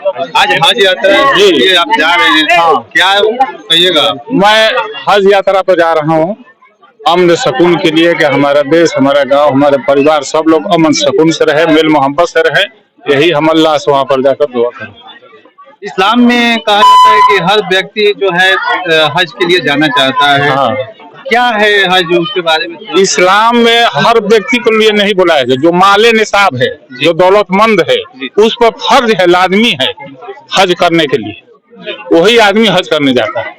आज हज यात्रा के लिए आप जा रहे हैं, हाँ। क्या कहिएगा? मैं हज यात्रा पर जा रहा हूँ अमन सुकून के लिए कि हमारा देश, हमारा गांव, हमारे परिवार सब लोग अमन सुकून से रहे, मेल मोहब्बत से रहे। यही हम अल्लाह से वहाँ पर जाकर दुआ करें। इस्लाम में कहा जाता है कि हर व्यक्ति जो है हज के लिए जाना चाहता है। हाँ। क्या है हज, उसके बारे में थोड़ा इस्लाम में हर व्यक्ति के लिए नहीं बुलाया जाए। जो माले निसाब है, जो दौलतमंद है, उस पर फर्ज है, लाजमी है हज करने के लिए। वही आदमी हज करने जाता है।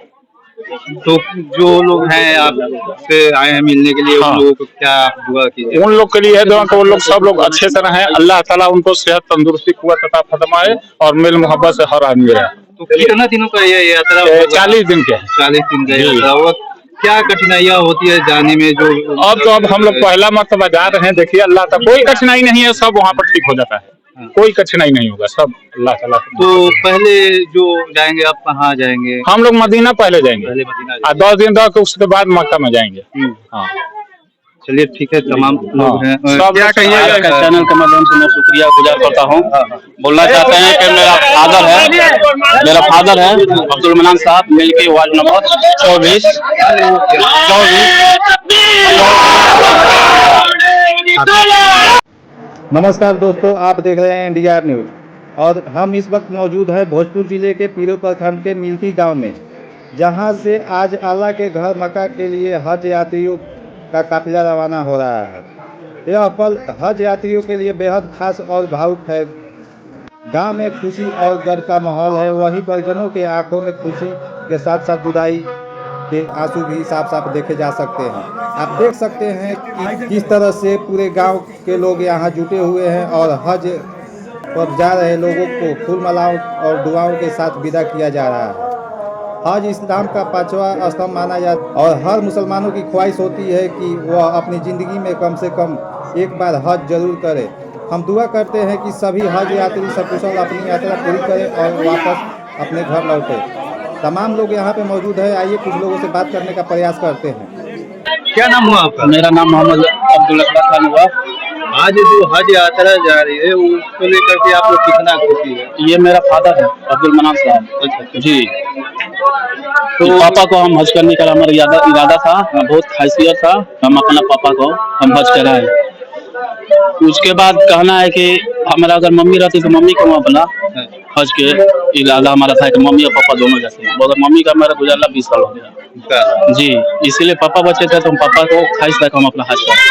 तो जो लोग हैं आपसे आए हैं मिलने के लिए, हाँ। उन लोगों को क्या दुआ कीजिए? उन लोग के लिए है दुआ कि वो लोग सब लोग अच्छे से रहें, अल्लाह ताला उनको सेहत तंदुरुस्ती कुव्वत अता फरमाए और मेल मोहब्बत से हर आदमी रहे। तो कितना दिनों का ये यात्रा? 40 दिन के 40 दिन का यात्रा होगा। क्या कठिनाइयाँ होती है जाने में? जो अब हम लोग पहला मर्तबा जा रहे हैं, देखिए अल्लाह तक कोई कठिनाई नहीं है, सब वहाँ पर ठीक हो जाता है, कोई कठिनाई नहीं होगा, सब अल्लाह ताला। तो पहले जो जाएंगे आप कहाँ जाएंगे? हम लोग मदीना पहले जाएंगे, पहले मदीना और 10 दिन रह के उसके बाद मक्का में जाएंगे। हाँ। चलिए ठीक है, तमाम लोग हैं। सब क्या कहिएगा? आपका चैनल के माध्यम से मैं शुक्रिया गुजार करता हूँ। बोलना चाहते हैं कि मेरा फादर है अब्दुल मनान साहब, मिल्की वार्ड नंबर 24। नमस्कार दोस्तों, आप देख रहे हैं इंडिया न्यूज़ और हम इस वक्त मौजूद हैं भोजपुर जिले के पीरो प्रखंड के मिल्की गांव में, जहां से आज अल्लाह के घर मक्का के लिए हज यात्रियों का काफिला रवाना हो रहा है। यह पल हज यात्रियों के लिए बेहद खास और भावुक है। गांव में खुशी और गर्व का माहौल है, वहीं परिजनों के आंखों में खुशी के साथ साथ जुदाई के आंसू भी साफ साफ देखे जा सकते हैं। आप देख सकते हैं कि किस तरह से पूरे गांव के लोग यहाँ जुटे हुए हैं और हज पर जा रहे लोगों को फूल मालाओं और दुआओं के साथ विदा किया जा रहा है। हज इस्लाम का 5वां स्तंभ माना जाता है और हर मुसलमानों की ख्वाहिश होती है कि वह अपनी ज़िंदगी में कम से कम एक बार हज जरूर करे। हम दुआ करते हैं कि सभी हज यात्री सकुशल अपनी यात्रा पूरी करें और वापस अपने घर लौटें। तमाम लोग यहाँ पे मौजूद है, आइए कुछ लोगों से बात करने का प्रयास करते हैं। क्या नाम हुआ आपका? मेरा नाम मोहम्मद अब्दुल खान हुआ। आज जो हज यात्रा जा रही है उसको लेकर के आप लोग कितना खुशी है? ये मेरा फादर है अब्दुल मनान साहब जी। तो पापा को हम हज करने का हमारा इरादा था, बहुत हैसियत था, हम अपना पापा को हम हज कराए। उसके बाद कहना है कि हमारा अगर मम्मी रहती तो मम्मी को अपना हज के इरादा हमारा था कि मम्मी और पापा दोनों जाते हैं, मगर मम्मी का हमारा गुजारा 20 साल हो गया जी। इसीलिए पापा बच्चे थे तो हम पापा को ख्वाहिश था कि हम अपना हज करें।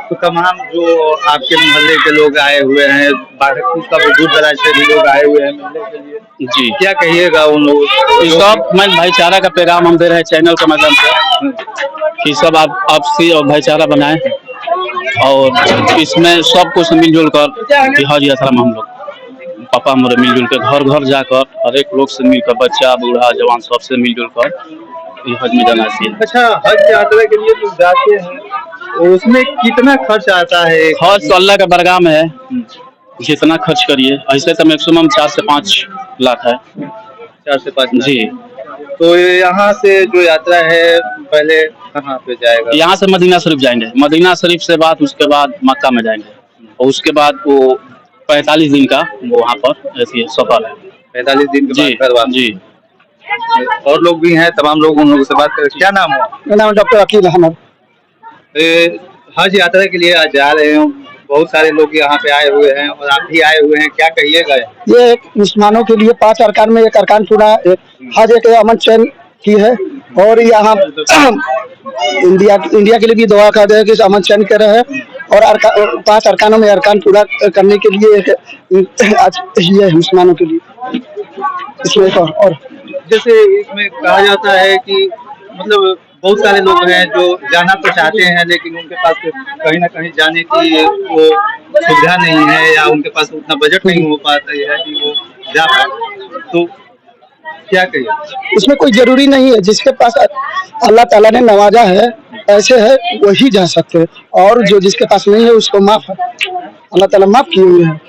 तो तमाम जो आपके मोहल्ले के लोग आए हुए हैं, दूर दराज से भी लोग आए हुए हैं मिलने के लिए जी, क्या कहिएगा उन लोगों? सब मैं भाईचारा का पैगाम हम दे रहे हैं चैनल के माध्यम से कि सब आप आपसी और भाईचारा बनाएं और इसमें सब कुछ मिलजुल कर हज यात्रा में हम लोग पापा हमारे मिलजुल कर घर घर जाकर हर एक लोग से मिलकर, बच्चा बूढ़ा जवान सबसे मिलजुल कर ये हज में जाना चाहिए। अच्छा, हज यात्रा के लिए लोग जाते हैं, उसमें कितना खर्च आता है? खर्च तो अल्लाह का बरगाह में है, जितना खर्च करिए। ऐसे तो मैक्सिमम 4 से 5 लाख है। 4 से 5 जी। तो यहाँ से जो यात्रा है पहले कहाँ पे जाएगा? यहाँ से मदीना शरीफ जाएंगे, मदीना शरीफ से बाद उसके बाद मक्का में जाएंगे और उसके बाद वो 45 दिन का वो वहाँ पर ऐसी सफर है। 45 दिन के बाद जी। और लोग भी हैं, तमाम लोग, उन लोगों से बात करें। क्या नाम है? मेरा नाम डॉक्टर अकील अहमद। हज यात्रा के लिए आज जा रहे हैं, बहुत सारे लोग यहाँ पे आए हुए हैं और आप भी आए हुए हैं, क्या कहिएगा? ये एक मुसलमानों के लिए 5 अरकान में एक अरकान पूरा हज एक अमन चैन की है और यहाँ इंडिया के लिए भी दुआ कर रहे हैं कि अमन चैन कर रहे हैं और 5 अरकानों में अरकान पूरा करने के लिए आज ये मुसलमानों के लिए इसमें और जैसे इसमें कहा जाता है कि मतलब बहुत सारे लोग हैं जो जाना तो चाहते हैं लेकिन उनके पास कहीं ना कहीं जाने की वो सुविधा नहीं है या उनके पास उतना बजट नहीं हो पाता है कि वो जा पाए, तो क्या कहिए? इसमें कोई जरूरी नहीं है, जिसके पास अल्लाह ताला ने नवाजा है ऐसे है वही जा सकते हैं और जो जिसके पास नहीं है उसको माफ है, अल्लाह ताला माफ किए हुए हैं।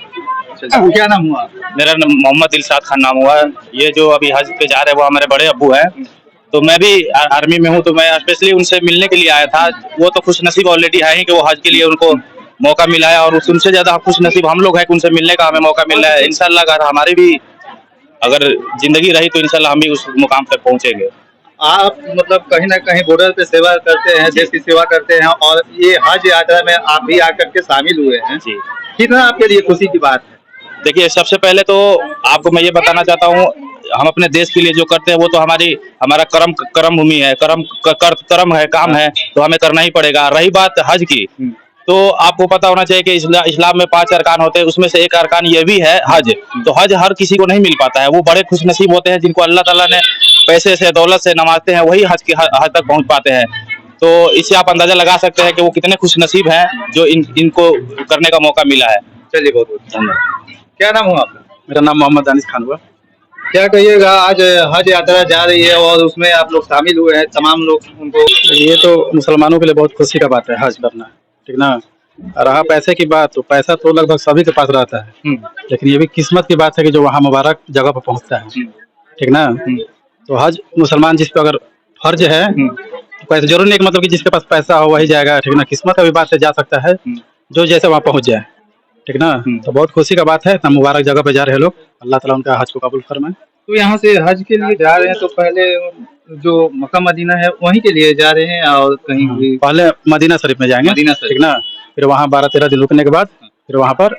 क्या नाम हुआ? मेरा नाम मोहम्मद दिलशाद खान नाम हुआ है। ये जो अभी हज पे जा रहे हैं वो हमारे बड़े अब्बू हैं, तो मैं भी आर्मी में हूँ, तो मैं स्पेशली उनसे मिलने के लिए आया था। वो तो खुश नसीब ऑलरेडी है ही कि वो हज के लिए उनको मौका मिला है और उनसे ज़्यादा खुश नसीब हम लोग हैं कि उनसे मिलने का हमें मौका मिल रहा है। इंशाल्लाह अगर हमारी भी अगर जिंदगी रही तो इंशाल्लाह हम भी उस मुकाम तक पहुंचेंगे। आप मतलब कहीं ना कहीं बॉर्डर पे सेवा करते हैं, देश की सेवा करते हैं, और ये हज यात्रा में आप भी आकर के शामिल हुए हैं, जी कितना आपके लिए खुशी की बात है? देखिए, सबसे पहले तो आपको मैं ये बताना चाहता हूँ, हम अपने देश के लिए जो करते हैं वो तो हमारा कर्म भूमि है, कर्म है, काम है, तो हमें करना ही पड़ेगा। रही बात हज की, तो आपको पता होना चाहिए कि इस्लाम में 5 अरकान होते हैं, उसमें से एक अरकान ये भी है हज। तो हज हर किसी को नहीं मिल पाता है, वो बड़े खुशनसीब होते हैं जिनको अल्लाह ताला ने पैसे से, दौलत से नवाजते हैं, वही हज तक पहुंच पाते हैं। तो इससे आप अंदाजा लगा सकते हैं कि वो कितने खुशनसीब हैं जो इनको करने का मौका मिला है। चलिए, बहुत बहुत धन्यवाद। क्या नाम हुआ आपका? मेरा नाम मोहम्मद दानिश खान हुआ। क्या कहिएगा, आज हज यात्रा जा रही है और उसमें आप लोग शामिल हुए हैं, तमाम लोग उनको। ये तो मुसलमानों के लिए बहुत खुशी का बात है हज करना, ठीक ना। रहा पैसे की बात, तो पैसा तो लगभग सभी के पास रहता है, लेकिन ये भी किस्मत की बात है कि जो वहाँ मुबारक जगह पर पहुँचता है, ठीक ना। तो हज मुसलमान जिस पर अगर फर्ज है, तो पैसा जरूर नहीं कि मतलब कि जिसके पास पैसा हो वही जाएगा, ठीक ना। किस्मत का भी बात है, जा सकता है जो जैसे वहाँ पहुँच जाए, ठीक ना। तो बहुत खुशी का बात है, इतना मुबारक जगह पे जा रहे हैं लोग, अल्लाह ताला उनका हज को कबूल फरमाए। तो यहाँ से हज के लिए जा रहे हैं, तो पहले जो मक्का मदीना है वहीं के लिए जा रहे हैं और कहीं भी? पहले मदीना शरीफ में जाएंगे, मदीना शरीफ, ठीक ना। फिर वहाँ 12-13 दिन रुकने के बाद फिर वहाँ पर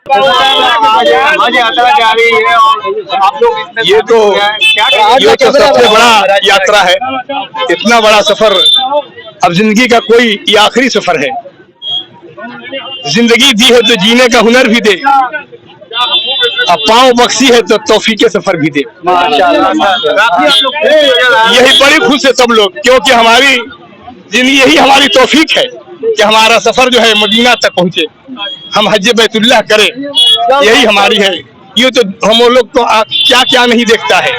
हज यात्रा जा रही है और आप लोग इसमें ये तो सबसे बड़ा यात्रा है, इतना बड़ा सफर अब जिंदगी का कोई ये आखिरी सफर है। जिंदगी दी है तो जीने का हुनर भी दे, अब पाँव बख्शी है तो तौफीक सफर भी दे। यही बड़ी खुश है सब लोग, क्योंकि हमारी जिंदगी यही हमारी तौफीक है कि हमारा सफर जो है मदीना तक पहुंचे, हम हज बैतुल्लाह करें, यही हमारी है। ये तो हम लोग तो क्या क्या नहीं देखता है,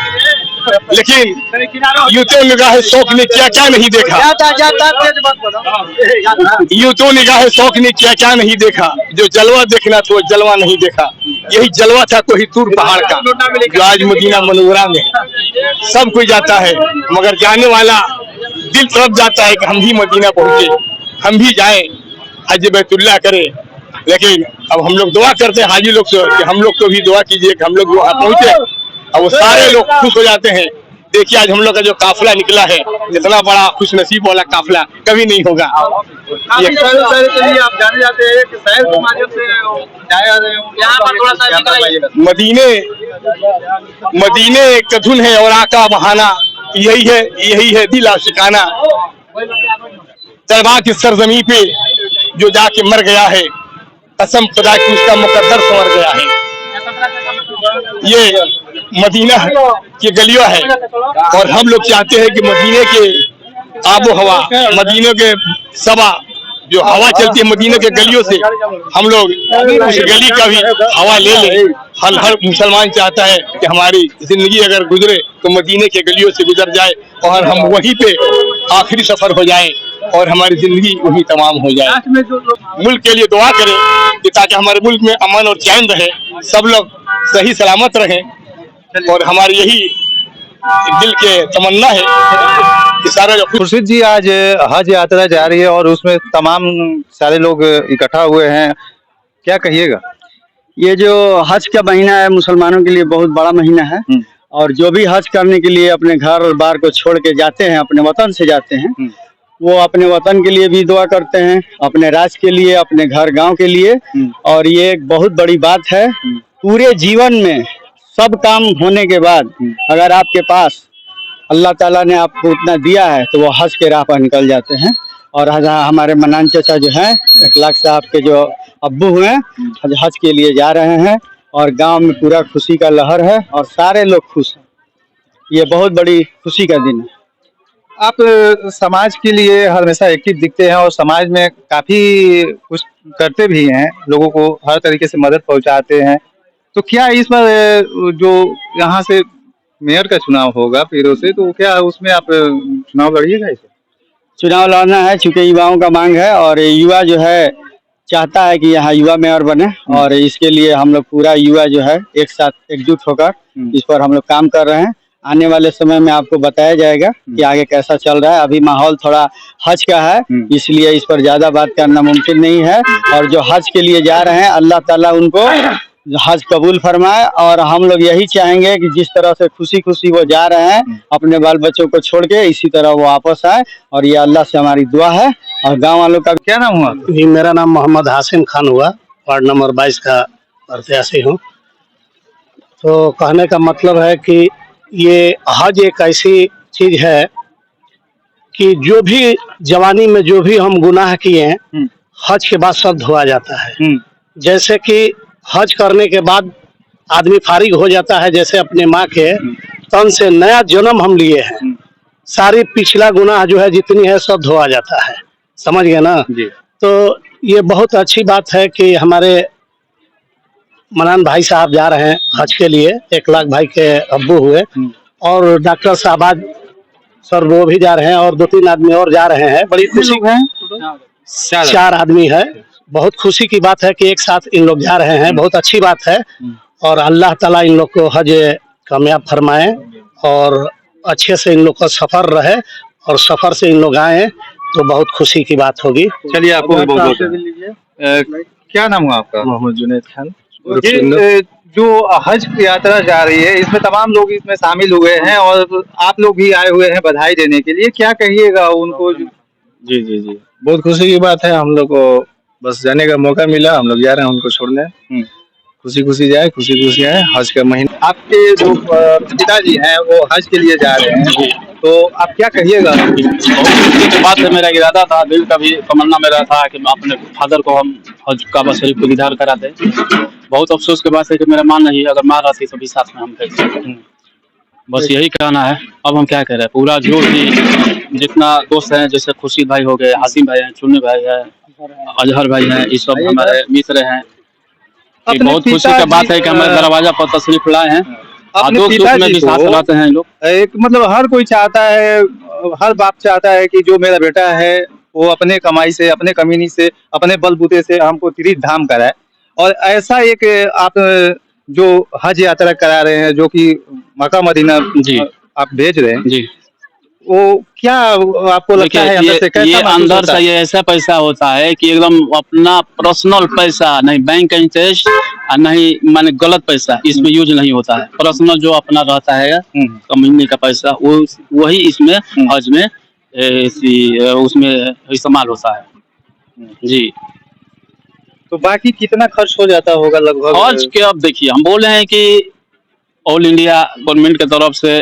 लेकिन यूं तो निगाह शौक ने क्या क्या नहीं देखा, यूं तो निगाह शौक ने क्या क्या नहीं देखा, जो जलवा देखना था वो जलवा नहीं देखा। यही जलवा था कोहिनूर पहाड़ का, जो आज मदीना मनव्वरा में सब कोई जाता है, मगर जाने वाला दिल तरफ जाता है कि हम भी मदीना पहुंचे, हम भी जाएं, हज बैतुल्लाह करें। लेकिन अब हम लोग दुआ करते हैं हाजी लोग से कि हम लोग को भी दुआ कीजिए कि हम लोग वहाँ पहुंचे, और वो सारे लोग खुश हो जाते हैं। देखिए आज हम लोग का जो काफिला निकला है, इतना बड़ा खुश नसीब वाला काफिला कभी नहीं होगा। ये आप जाने जाते हैं कि शहर के माध्यम से जाया रहे हो, यहाँ पर थोड़ा सा मदीने कधुन है और आका बहाना, यही है दिल आशिकाना। तैबा की सरजमी पे जो जाके मर गया है, कसम खुदा की उसका मुकद्दर संवर गया है। ये मदीना की गलियां है, और हम लोग चाहते हैं कि मदीने के आबो हवा, मदीने के सभा जो हवा चलती है मदीने के गलियों से, हम लोग उस गली का भी हवा ले लें। हर मुसलमान चाहता है कि हमारी जिंदगी अगर गुजरे तो मदीने के गलियों से गुजर जाए, और हम वहीं पे आखिरी सफर हो जाए और हमारी जिंदगी वहीं तमाम हो जाए। मुल्क के लिए दुआ करें कि ताकि हमारे मुल्क में अमन और चैन रहे, सब लोग सही सलामत रहें, और हमारी यही दिल के तमन्ना है कि सारा जो। खुर्शीद जी, आज हज यात्रा जा रही है और उसमें तमाम सारे लोग इकट्ठा हुए हैं, क्या कहिएगा? ये जो हज का महीना है मुसलमानों के लिए बहुत बड़ा महीना है, और जो भी हज करने के लिए अपने घर बार को छोड़ के जाते हैं, अपने वतन से जाते हैं, वो अपने वतन के लिए भी दुआ करते हैं, अपने राज्य के लिए, अपने घर गांव के लिए। और ये एक बहुत बड़ी बात है, पूरे जीवन में सब काम होने के बाद अगर आपके पास अल्लाह ताला ने आपको उतना दिया है तो वो हज के राह पर निकल जाते हैं। और हमारे मनान चाचा जो हैं, इखलाक साहब के जो अब्बू हैं, हज के लिए जा रहे हैं, और गांव में पूरा खुशी का लहर है और सारे लोग खुश हैं। ये बहुत बड़ी खुशी का दिन है। आप समाज के लिए हमेशा एक्टिव दिखते हैं और समाज में काफी कुछ करते भी हैं, लोगों को हर तरीके से मदद पहुंचाते हैं। तो क्या इस बार जो यहाँ से मेयर का चुनाव होगा पीरो से, तो क्या उसमें आप चुनाव लड़िएगा? इसे चुनाव लड़ना है, चूंकि युवाओं का मांग है, और युवा जो है चाहता है कि यहाँ युवा मेयर बने, और इसके लिए हम लोग पूरा युवा जो है एक साथ एकजुट होकर इस पर हम लोग काम कर रहे हैं। आने वाले समय में आपको बताया जाएगा कि आगे कैसा चल रहा है। अभी माहौल थोड़ा हज का है, इसलिए इस पर ज्यादा बात करना मुमकिन नहीं है। और जो हज के लिए जा रहे हैं, अल्लाह ताला उनको हज कबूल फरमाए। और हम लोग यही चाहेंगे कि जिस तरह से खुशी खुशी वो जा रहे हैं अपने बाल बच्चों को छोड़ के, इसी तरह वो वापस आए। और ये अल्लाह से हमारी दुआ है। और गांव वालों का क्या नाम हुआ? जी, मेरा नाम मोहम्मद हासिम खान हुआ, वार्ड नंबर 22 का प्रत्याशी हूँ। तो कहने का मतलब है कि ये हज एक ऐसी चीज है कि जो भी जवानी में जो भी हम गुनाह किए हैं, हज के बाद सब धोआ जाता है। जैसे कि हज करने के बाद आदमी फारिग हो जाता है, जैसे अपने माँ के तन से नया जन्म हम लिए हैं, सारी पिछला गुनाह जो है जितनी है सब धोआ जाता है। समझ गए ना जी? तो ये बहुत अच्छी बात है कि हमारे मनान भाई साहब जा रहे हैं हज के लिए, 1 लाख भाई के अब्बू हुए, और डॉक्टर साहबाज सर वो भी जा रहे हैं, और 2-3 आदमी और जा रहे हैं। बड़ी खुशी है, 4 आदमी है। बहुत खुशी की बात है कि एक साथ इन लोग जा रहे हैं, बहुत अच्छी बात है। और अल्लाह ताला इन लोग को हज कामयाब फरमाए और अच्छे से इन लोग का सफर रहे, और सफर से इन लोग आए तो बहुत खुशी की बात होगी। चलिए, आपको भी बहुत क्या नाम हुआ आपका? मोहम्मद जुनैद खान। जो हज की यात्रा जा रही है, इसमें तमाम लोग इसमें शामिल हुए हैं और आप लोग भी आए हुए हैं बधाई देने के लिए, क्या कहिएगा उनको? जी जी जी, बहुत खुशी की बात है। हम लोग को बस जाने का मौका मिला, हम लोग जा रहे हैं उनको छोड़ने। खुशी खुशी जाए, खुशी खुशी आए। हज का महीना। आपके जो पिताजी हैं वो हज के लिए जा रहे हैं, तो आप क्या कहिएगा? बहुत खुशी की बात है। मेरा इरादा था, दिल का भी तमन्ना मेरा था कि मैं अपने फादर को हम हज काबा शरीफ को दीदार करा दें। बहुत अफसोस की बात है कि मेरा माँ नहीं, अगर माँ रहती तो भी साथ में हम थे। बस यही कहना है। अब हम क्या करें, पूरा जो भी जितना दोस्त हैं, जैसे खुर्शीद भाई हो गए, हासिम भाई हैं, चुन्नी भाई है, अजहर भाई हैं, ये सब हमारे मित्र हैं। बहुत खुशी की बात है कि हमारे दरवाजा पर तशरीफ लाए हैं। अपने पिताजी भी साथ लाते हैं लोग। एक मतलब हर कोई चाहता है, हर बाप चाहता है कि जो मेरा बेटा है वो अपने कमाई से, अपने कमीनी से, अपने बलबूते से हमको तीर्थ धाम कराए। और ऐसा एक आप जो हज यात्रा करा रहे हैं, जो कि मक्का मदीना जी आप भेज रहे हैं जी, वो क्या आपको लगता है अंदर से कैसा? ये अंदर से ये ऐसा पैसा होता है कि एकदम अपना पर्सनल पैसा, नहीं बैंक का इंटरेस्ट और नहीं माने गलत पैसा इसमें यूज नहीं होता है। पर्सनल जो अपना रहता है कमाने का पैसा, वो वही इसमें हज में उसमें इस्तेमाल होता है जी। तो बाकी कितना खर्च हो जाता होगा लगभग? हज के अब देखिए, हम बोले हैं कि ऑल इंडिया गवर्नमेंट की तरफ से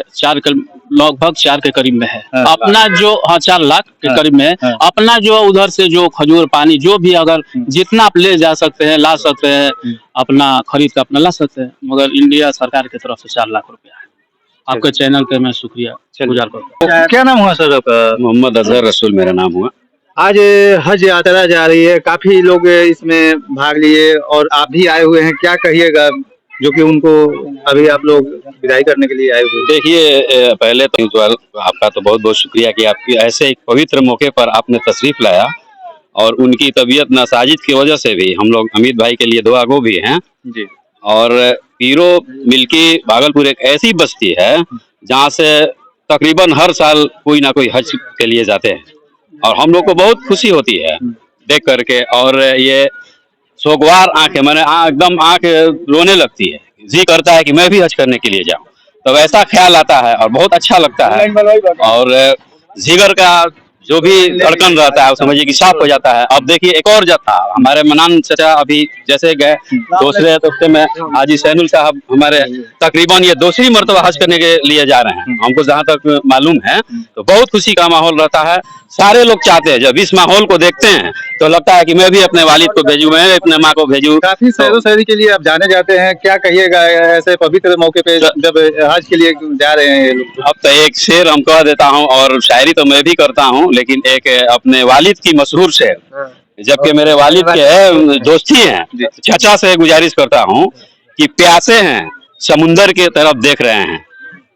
लगभग 4 के करीब में है। अपना जो 4 लाख के करीब में है। अपना जो उधर से जो खजूर पानी जो भी अगर जितना आप ले जा सकते हैं, ला सकते हैं, अपना खरीद कर अपना ला सकते हैं। मगर इंडिया सरकार की तरफ से 4 लाख रुपया है। आपके चैनल के मैं शुक्रिया गुजार करता हूँ। क्या नाम हुआ सर आपका? मोहम्मद अजहर रसूल मेरा नाम हुआ। आज हज यात्रा जा रही है, काफी लोग इसमें भाग लिए और आप भी आए हुए हैं, क्या कहिएगा जो कि उनको अभी आप लोग विदाई करने के लिए आए हुए? देखिए, पहले तो आपका तो बहुत बहुत शुक्रिया कि आपकी ऐसे एक पवित्र मौके पर आपने तशरीफ लाया, और उनकी तबीयत नासाजिद की वजह से भी हम लोग अमित भाई के लिए दुआ गो भी हैं जी। और पीरो मिल्की भागलपुर एक ऐसी बस्ती है जहाँ से तकरीबन हर साल कोई ना कोई हज के लिए जाते हैं, और हम लोग को बहुत खुशी होती है देख करके। और ये सोगवार आंखें, मैंने एकदम आंख रोने लगती है, जी करता है कि मैं भी हज करने के लिए जाऊं। तो वैसा ख्याल आता है और बहुत अच्छा लगता है। और जिगर का जो भी धड़कन रहता है समझिए कि साफ हो जाता है। अब देखिए, एक और जत्था हमारे मनान चाचा अभी जैसे गए, दूसरे हफ्ते में हाजी सैनुल साहब हमारे तकरीबन ये दूसरी मरतबा हज करने के लिए जा रहे हैं, हमको जहाँ तक मालूम है। तो बहुत खुशी का माहौल रहता है। सारे लोग चाहते हैं, जब इस माहौल को देखते हैं तो लगता है कि मैं भी अपने वालिद को भेजूं, मैं अपने माँ को भेजूं। काफी सैरो सैरी के लिए आप जाने जाते हैं, क्या कहिएगा ऐसे पवित्र मौके पे जब हज के लिए जा रहे हैं ये लोग? अब तो एक शेर हम कह देता हूँ, और शायरी तो मैं भी करता हूँ, लेकिन एक अपने वालिद की मशहूर शेर, जबकि मेरे वालिद के दोस्ती हैं, चाचा से गुजारिश करता हूँ कि प्यासे हैं समुंदर की तरफ देख रहे हैं,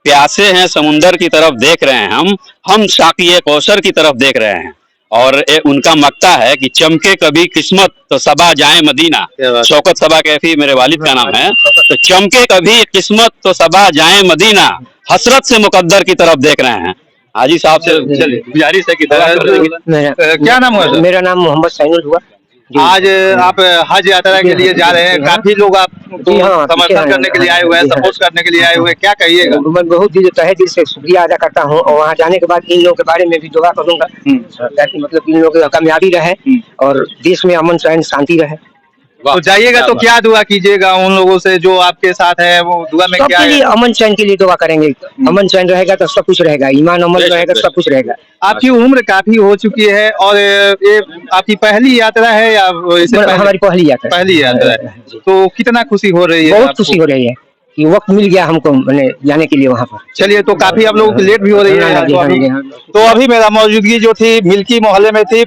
प्यासे हैं समुंदर की तरफ देख रहे हैं, हम साक़िए कौसर की तरफ देख रहे हैं। और उनका मक्ता है कि चमके कभी किस्मत तो सबा जाए मदीना। शौकत सबा कैफी मेरे वालिद का नाम है। तो चमके कभी किस्मत तो सबा जाए मदीना, हसरत से मुकद्दर की तरफ देख रहे हैं। हाजी साहब से गुजारिश है कि क्या नाम हुआ? मेरा नाम मोहम्मद सैनुल हुआ। आज आप हज यात्रा के लिए जा रहे हैं, काफी लोग आपको जी हाँ, समर्थन करने के लिए आए हुए हैं, सपोर्ट करने के लिए आए हुए हैं, क्या कहिएगा? मैं बहुत तहे दिल से शुक्रिया अदा करता हूँ और वहाँ जाने के बाद इन लोगों के बारे में भी दुआ करूंगा ताकि मतलब इन लोगों की कामयाबी रहे और देश में अमन चैन शांति रहे। तो जाइएगा तो क्या दुआ कीजिएगा उन लोगों से जो आपके साथ है, वो दुआ में क्या सबके लिए है? अमन चैन के लिए दुआ करेंगे। अमन चैन रहेगा तो सब कुछ रहेगा, ईमान अमन रहेगा तो सब कुछ रहेगा। आपकी उम्र काफी हो चुकी है और ये आपकी पहली यात्रा है या इससे पहले? हमारी पहली यात्रा है। तो कितना खुशी हो रही है? बहुत खुशी हो रही है कि वक्त मिल गया हमको मैंने जाने के लिए वहाँ पर। चलिए, तो काफी आप लोगों की लेट भी हो रही है। तो अभी मेरा मौजूदगी जो थी मिल्की मोहल्ले में थी।